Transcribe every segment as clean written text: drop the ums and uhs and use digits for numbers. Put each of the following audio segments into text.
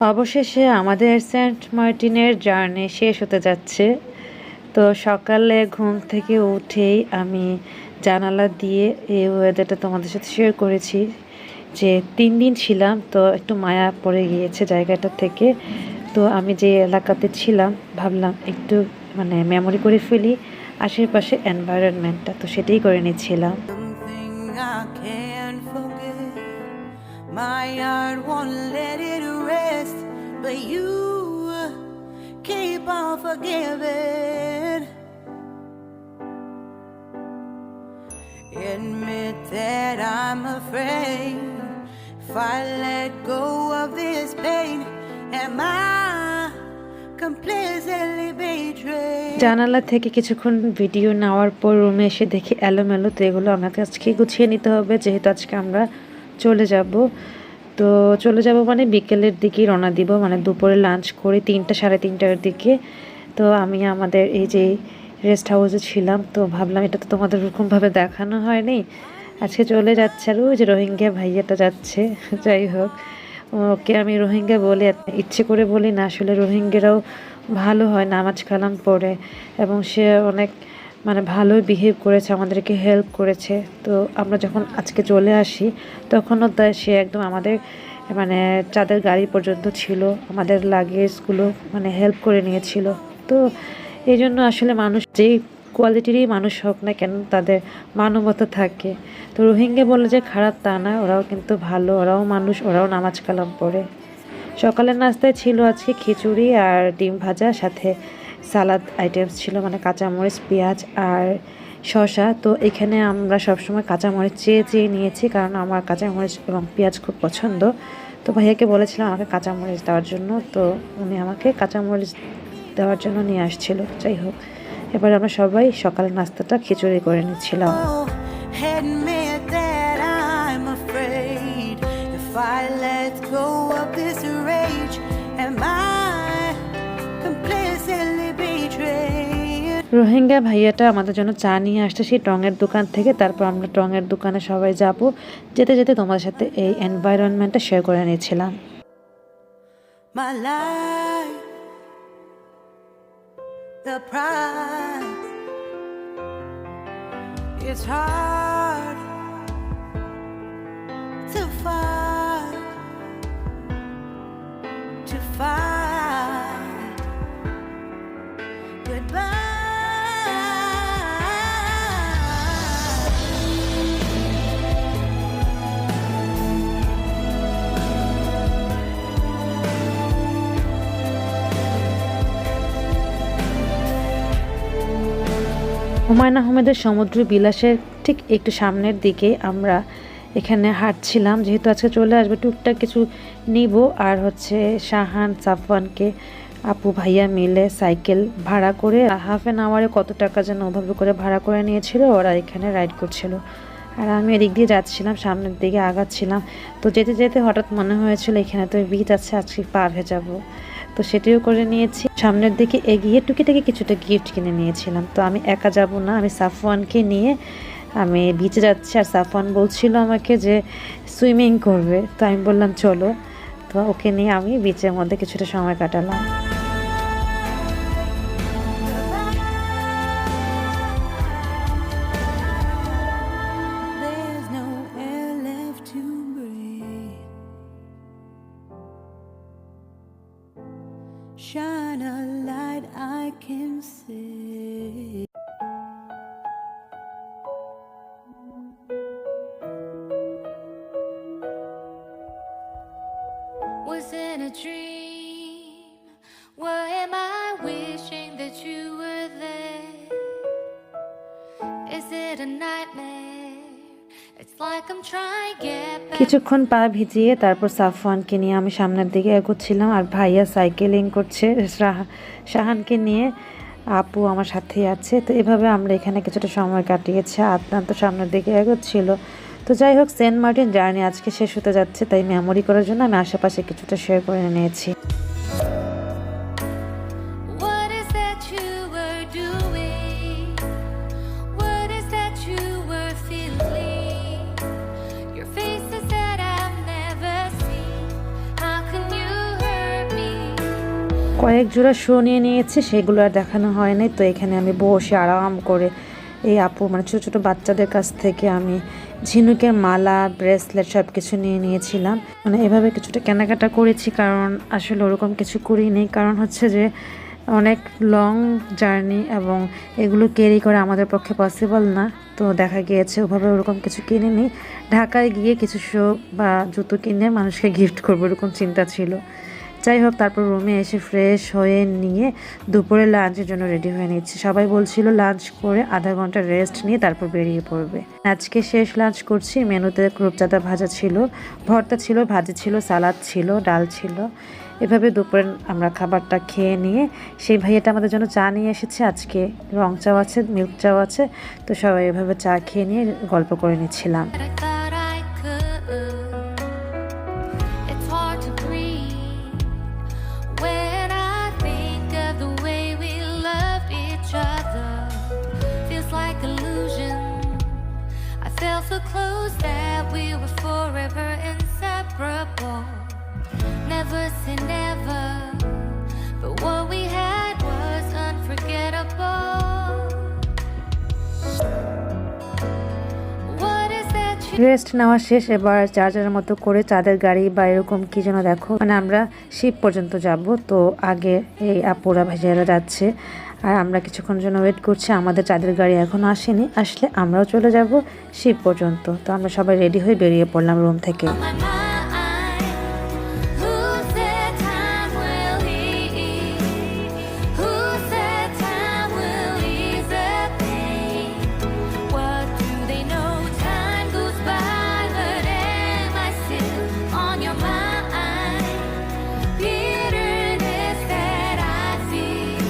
অবশেষে আমাদের সেন্ট মার্টিনের জার্নি শেষ হতে যাচ্ছে। তো সকালে ঘুম থেকে উঠেই আমি জানালা দিয়ে এই ওয়েদারটা তোমাদের সাথে শেয়ার করেছি যে 3 দিন ছিলাম, তো একটু মায়া পড়ে গিয়েছে জায়গাটা থেকে। তো আমি যে এলাকাতে ছিলাম ভাবলাম একটু মেমোরি করে ফেলি আশেপাশে এনভায়রনমেন্টটা, তো সেটাই করে নিচ্ছিলাম। My heart won't let it rest, but you keep on forgiving. Admit that I'm afraid if I let go of this pain, am I completely betrayed? জানালা থেকে কিছুক্ষণ ভিডিও নেওয়ার পর রুমে এসে দেখি এলোমেলো, তো এগুলো আমাকে আজকে গুছিয়ে নিতে হবে যেহেতু আজকে আমরা চলে যাব। তো চলে যাব বিকেলের দিকেই রওনা দিব, দুপুরে লাঞ্চ করে 3টা সাড়ে 3টার দিকে। তো আমি আমাদের এই যে রেস্ট হাউসে ছিলাম, তো ভাবলাম এটা তো তোমাদের ওরকমভাবে দেখানো হয়নি, আজকে চলে যাচ্ছে। আর ওই যে রোহিঙ্গা ভাইয়াটা যাচ্ছে, যাই হোক ওকে আমি রোহিঙ্গা বলে ইচ্ছে করে বলি না, আসলে রোহিঙ্গারাও ভালো হয় নামাজ কালাম পড়ে, এবং সে অনেক ভালোই বিহেভ করেছে, আমাদেরকে হেল্প করেছে। তো আমরা যখন আজকে চলে আসি তখনও সে একদম আমাদের চাঁদের গাড়ি পর্যন্ত ছিল, আমাদের লাগেজগুলো হেল্প করে নিয়েছিল। তো এই জন্য আসলে মানুষ যেই কোয়ালিটিরই মানুষ হোক না কেন তাদের মানবতা থাকে। তো রোহিঙ্গা বলে যে খারাপ তা না, ওরাও কিন্তু ভালো, ওরাও মানুষ, ওরাও নামাজ কালাম পড়ে। সকালের নাস্তায় ছিল আজকে খিচুড়ি আর ডিম ভাজা, সাথে সালাদ আইটেমস ছিল, কাঁচামরিচ, পেঁয়াজ আর শসা। তো এখানে আমরা সবসময় কাঁচামরিচ চেয়ে নিয়েছি, কারণ আমার কাঁচামরিচ এবং পেঁয়াজ খুব পছন্দ। তো ভাইয়াকে বলেছিলাম আমাকে কাঁচামরিচ দেওয়ার জন্য, তো উনি আমাকে কাঁচামরিচ দেওয়ার জন্য নিয়ে আসছিল। যাই হোক, এবার আমরা সবাই সকালের নাস্তাটা খিচুড়ি করে নিচ্ছিলাম। Admit that I'm afraid if I let go of this rage, am I completely betrayed? Rohingya ভাইয়াটা আমাদের জন্য চা নিয়ে আসছে সেই টঙের দোকান থেকে। তারপর আমরা টঙের দোকানে সবাই যাব, যেতে যেতে তোমাদের সাথে এই এনভায়রনমেন্টটা শেয়ার করে নিয়েছিলাম। My life, the price, it's hard to fight goodbye. Humayun আহমেদের সমুদ্র বিলাসের ঠিক একটু সামনের দিকে আমরা এখানে হাঁটছিলাম, যেহেতু আজকে চলে আসবে টুকটাক কিছু নিব। আর শাহান সাফওয়ানকে আপু ভাইয়া মিলে সাইকেল ভাড়া করে হাফ অ্যান আওয়ারে কত টাকা যেন ওভাবে করে ভাড়া করে নিয়েছিল, ওরা এখানে রাইড করছিল। আর আমি এদিক দিয়ে যাচ্ছিলাম, সামনের দিকে আগাচ্ছিলাম। তো যেতে যেতে হঠাৎ মনে হয়েছিল এখানে তো বিচ আছে, আজকে পার হয়ে যাব। তো সেটিও করে নিয়েছি। সামনের দিকে এগিয়ে টুকিটাকি কিছুটা গিফট কিনে নিয়েছিলাম। তো আমি একা যাব না, আমি সাফওয়ানকে নিয়ে আমি বিচে যাচ্ছি। আর সাফওয়ান বলছিল আমাকে যে সুইমিং করবে, তো আমি বললাম চলো। তো ওকে নিয়ে আমি বিচের মধ্যে কিছুটা সময় কাটালাম। Shine a light I can see. Was it a dream? Why am I wishing that you were there? Is it a nightmare? It's like I'm trying to get back. কিছুক্ষণ পা ভিজিয়ে তারপর সাফওয়ানকে নিয়ে আমি সামনের দিকে এগোচ্ছিলাম, আর ভাইয়া সাইকেলিং করছে শাহানকে নিয়ে, আপু আমার সাথেই আছে। তো এভাবে আমরা এখানে কিছুটা সময় কাটিয়েছি। আদনান তো সামনের দিকে এগোচ্ছিল। তো যাই হোক, সেন্ট মার্টিন জার্নি আজকে শেষ হতে যাচ্ছে, তাই মেমোরি করার জন্য আমি আশেপাশে কিছুটা শেয়ার করে নিয়েছি। কয়েক জোড়া শো নিয়ে নিয়েছি, সেগুলো আর দেখানো হয়নি। তো এখানে আমি বসে আরাম করে এই আপু মানে ছোটো ছোটো বাচ্চাদের কাছ থেকে আমি ঝিনুকের মালা, ব্রেসলেট সব কিছু নিয়ে নিয়েছিলাম। মানে এভাবে কিছুটা কেনাকাটা করেছি, কারণ আসলে ওরকম কিছু করিনি। কারণ হচ্ছে যে অনেক লং জার্নি এবং এগুলো ক্যারি করা আমাদের পক্ষে পসিবল না। তো দেখা গিয়েছে ওভাবে ওরকম কিছু কিনিনি। ঢাকায় গিয়ে কিছু শো বা জুতো কিনে মানুষকে গিফট করবো এরকম চিন্তা ছিল। যাই হোক, তারপর রুমে এসে ফ্রেশ হয়ে নিয়ে দুপুরে লাঞ্চের জন্য রেডি হয়ে নিচ্ছি। সবাই বলছিল লাঞ্চ করে আধা ঘন্টা রেস্ট নিয়ে তারপর বেরিয়ে পড়বে। আজকে শেষ লাঞ্চ করছি। মেনুতে রূপচাঁদা ভাজা ছিল, ভর্তা ছিল, ভাজি ছিল, সালাদ ছিল, ডাল ছিল। এভাবে দুপুরে আমরা খাবারটা খেয়ে নিয়ে সেই ভাইয়াটা আমাদের জন্য চা নিয়ে এসেছে। আজকে রং চাও আছে, মিল্ক চাও আছে। তো সবাই এভাবে চা খেয়ে নিয়ে গল্প করে নিচ্ছিলাম। I thought I could. It's hard to breathe when I think of the way we loved each other. Feels like illusion. I felt so close that we were forever inseparable. Never say never, but what we had was unforgettable. Rest নেওয়া শেষ। এবার যার যার মতো করে চাঁদের গাড়ি বা এরকম কি যেন দেখো, মানে আমরা শিব পর্যন্ত যাব। তো আগে এই আপুরা ভাইজারা যাচ্ছে আর আমরা কিছুক্ষণ জন্য ওয়েট করছি। আমাদের চাঁদের গাড়ি এখনো আসেনি, আসলে আমরাও চলে যাব শিব পর্যন্ত। তো আমরা সবাই রেডি হয়ে বেরিয়ে পড়লাম রুম থেকে। On my mind, who said time will heal? Who said time will ease the pain? What do they know? Time goes by, but am I still on your mind? Bitterness that I feel,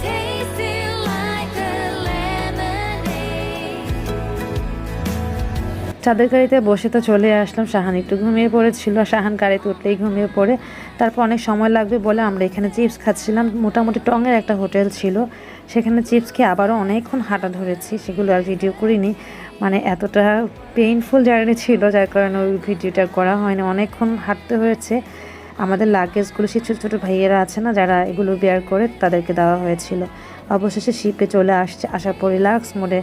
tasting like a lemonade. চাঁদের গাড়িতে বসে তো চলে আসলাম। শাহান একটু ঘুমিয়ে পড়েছিল, শাহান গাড়িতে উঠলেই ঘুমিয়ে পড়ে। তারপর অনেক সময় লাগবে বলে আমরা এখানে চিপস খাচ্ছিলাম। মোটামুটি টঙের একটা হোটেল ছিল, সেখানে চিপস খেয়ে আবারও অনেকক্ষণ হাঁটা ধরেছি। সেগুলো আর ভিডিও করিনি, মানে এতটা পেইনফুল জার্নি ছিল যার কারণে ওই ভিডিওটা করা হয়নি। অনেকক্ষণ হাঁটতে হয়েছে। আমাদের লাগেজগুলো সেই ছোটো ছোটো ভাইয়েরা আছে না যারা এগুলো বেয়ার করে, তাদেরকে দেওয়া হয়েছিল। অবশেষে শিপে চলে আসছে, আসার পর রিল্যাক্স মোডে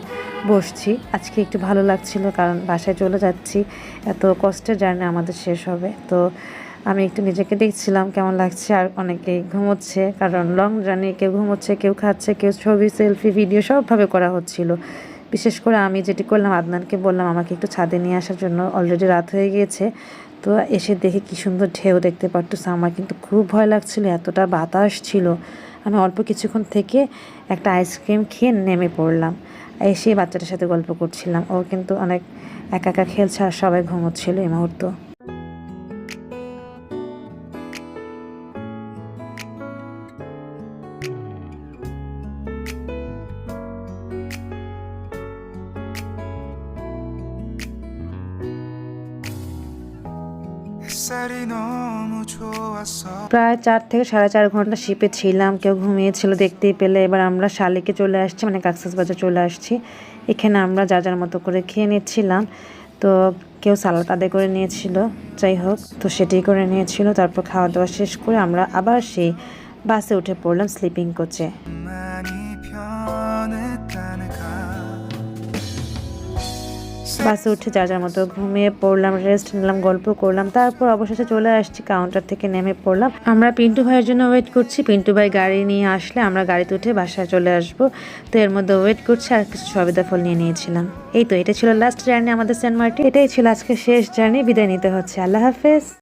বসছি। আজকে একটু ভালো লাগছিল, কারণ বাসায় চলে যাচ্ছি, এত কষ্টের জার্নি আমাদের শেষ হবে। তো আমি একটু নিজেকে দেখছিলাম কেমন লাগছে। আর অনেকেই ঘুমোচ্ছে, কারণ লং জার্নি কেউ ঘুমোচ্ছে, কেউ খাচ্ছে, কেউ ছবি, সেলফি, ভিডিও সবভাবে করা হচ্ছিল। বিশেষ করে আমি যেটি করলাম, আদনানকে বললাম আমাকে একটু ছাদে নিয়ে আসার জন্য। অলরেডি রাত হয়ে গিয়েছে। তো এসে দেখে কি সুন্দর ঢেউ দেখতে পারতেছে। আমার কিন্তু খুব ভয় লাগছিল, এতটা বাতাস ছিল। আমি অল্প কিছুক্ষণ থেকে একটা আইসক্রিম খেয়ে নেমে পড়লাম। এসে বাচ্চাটার সাথে গল্প করছিলাম। ও কিন্তু অনেক একা একা খেলছে আর সবাই ঘুমোচ্ছিল এই মুহূর্তে। প্রায় 4 থেকে 4.5 ঘন্টা শিপে ছিলাম। কেউ ঘুমিয়েছিল দেখতেই পেলে। এবার আমরা শালিকে চলে আসছি, মানে কক্সবাজার চলে আসছি। এখানে আমরা যার যার মতো করে খেয়ে নিচ্ছিলাম। তো কেউ সালাদ আদায় করে নিয়েছিল, যাই হোক, তো সেটাই করে নিয়েছিল। তারপর খাওয়া দাওয়া শেষ করে আমরা আবার সেই বাসে উঠে পড়লাম স্লিপিং কোচে। বাসে উঠে যার যার মতো ঘুমিয়ে পড়লাম, রেস্ট নিলাম, গল্প করলাম। তারপর অবশেষে চলে আসছি, কাউন্টার থেকে নেমে পড়লাম। আমরা পিন্টু ভাইয়ের জন্য ওয়েট করছি। পিন্টু ভাই গাড়ি নিয়ে আসলে আমরা গাড়িতে উঠে বাসায় চলে আসবো। তো এর মধ্যে ওয়েট করছি আর কিছু সবেদা ফল নিয়ে নিয়েছিলাম। এই তো এটা ছিল লাস্ট জার্নি আমাদের সেন্ট মার্টিন। এটাই ছিল আজকে শেষ জার্নি। বিদায় নিতে হচ্ছে। আল্লাহ হাফেজ।